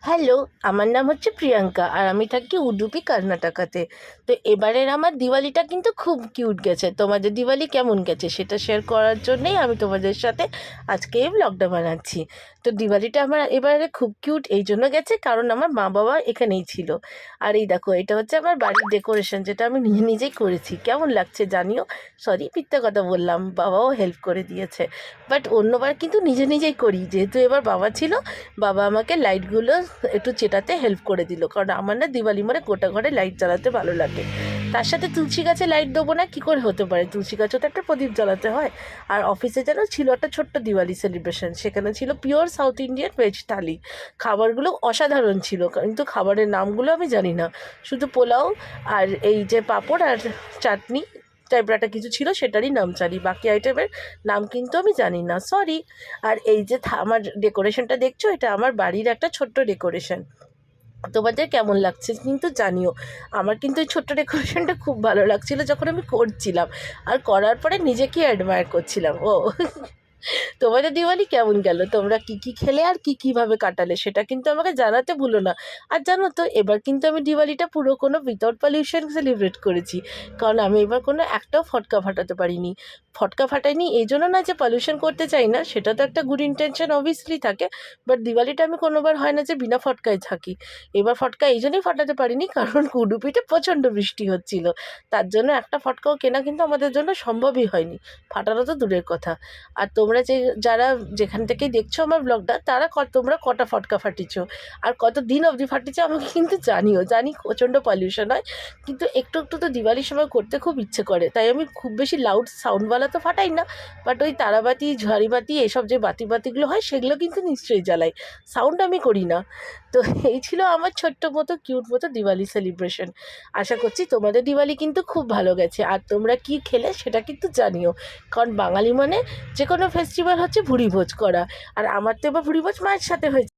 Hello, আমার নাম হচ্ছে প্রিয়াঙ্কা আর আমি থাকি উডুপি কর্ণাটকাতে। তো এবারের আমার দিওয়ালিটা কিন্তু খুব কিউট গেছে। তোমাদের দিওয়ালি কেমন গেছে সেটা শেয়ার করার জন্যেই আমি তোমাদের সাথে আজকে এই ব্লগটা বানাচ্ছি। তো দিওয়ালিটা আমার এবারে খুব কিউট এই জন্য গেছে কারণ আমার মা বাবা এখানেই ছিল। আর এই দেখো, এটা হচ্ছে আমার বাড়ির ডেকোরেশন, যেটা আমি নিজে নিজেই করেছি। কেমন লাগছে জানিও। সরি, মিথ্যা কথা বললাম, বাবাও হেল্প করে দিয়েছে। বাট অন্যবার কিন্তু নিজে নিজেই করি, যেহেতু এবার বাবা ছিল। বাবা আমাকে লাইটগুলো একটু চেটাতে হেল্প করে দিল, কারণ আমার না দিওয়ালি মানে গোটা ঘরে লাইট জ্বালাতে ভালো লাগে। তার সাথে তুলসী গাছে লাইট দেবো না কী করে হতে পারে, তুলসী গাছও তো একটা প্রদীপ জ্বালাতে হয়। আর অফিসে যেন ছিল একটা ছোট্ট দিওয়ালি সেলিব্রেশন, সেখানে ছিল পিওর সাউথ ইন্ডিয়ান ভেজ থালি। খাবারগুলো অসাধারণ ছিল, কিন্তু খাবারের নামগুলো আমি জানি না। শুধু পোলাও আর এই যে পাঁপড় আর চাটনি টাইপের একটা কিছু ছিল, সেটারই নাম জানি, বাকি আইটেমের নাম কিন্তু আমি জানি না, সরি। আর এই যে আমার ডেকোরেশনটা দেখছো, এটা আমার বাড়ির একটা ছোট্ট ডেকোরেশন। তোমাদের কেমন লাগছে কিন্তু জানিও। আমার কিন্তু এই ছোট্ট ডেকোরেশনটা খুব ভালো লাগছিল যখন আমি করছিলাম, আর করার পরে নিজেকে অ্যাডমায়ার করছিলাম। ও তোমাদের দিওয়ালি কেমন গেল? তোমরা কি কি খেলে আর কি কিভাবে কাটালে সেটা কিন্তু আমাকে জানাতে ভুলো না। আর জানো তো, এবার কিন্তু আমি দিওয়ালিটা পুরো কোনো উইথাউট পলিউশন সেলিব্রেট করেছি, কারণ আমি এবার কোনো একটাও ফটকা ফাটাতে পারিনি। ফটকা ফাটাইনি এই জন্য না যে পলিউশন করতে চাই না, সেটা তো একটা গুড ইন্টেনশন অবভিয়াসলি থাকে। বাট দিওয়ালিটা আমি কোনোবার হয় না যে বিনা ফটকায় থাকি। এবার ফটকা এই জন্যই ফাটাতে পারিনি কারণ উডুপিতে প্রচণ্ড বৃষ্টি হচ্ছিল। তার জন্য একটা ফটকাও কেনা কিন্তু আমাদের জন্য সম্ভবই হয়নি, ফাটানো তো দূরের কথা। আর তোমরা যারা যেখান থেকেই দেখছো আমার ব্লগটা, তারা তোমরা কটা ফটকা ফাটিছো আর কত দিন অবধি ফাটিছো আমাকে কিন্তু জানিও। জানি প্রচণ্ড পলিউশন হয়, কিন্তু একটু একটু তো দিওয়ালির সময় করতে খুব ইচ্ছে করে, তাই আমি খুব বেশি লাউড সাউন্ডওয়ালা তো ফাটাই না। বাট ওই তারাবাতি, ঝাড়িবাতি, এসব যে বাতিগুলো হয় সেগুলো কিন্তু নিশ্চয়ই জ্বালাই, সাউন্ড আমি করি না। তো এই ছিল আমার ছোট্ট মতো কিউট মতো দিওয়ালি সেলিব্রেশন। আশা করছি তোমাদের দিওয়ালি কিন্তু খুব ভালো গেছে, আর তোমরা কি খেলে সেটা কিন্তু জানিও। কারণ বাঙালি মানে যে কোনো ফেস্টিভ্যাল হচ্ছে ভুরিভোজ করা, আর আমার তো এবার ভুরিভোজ মায়ের সাথে হয়েছে।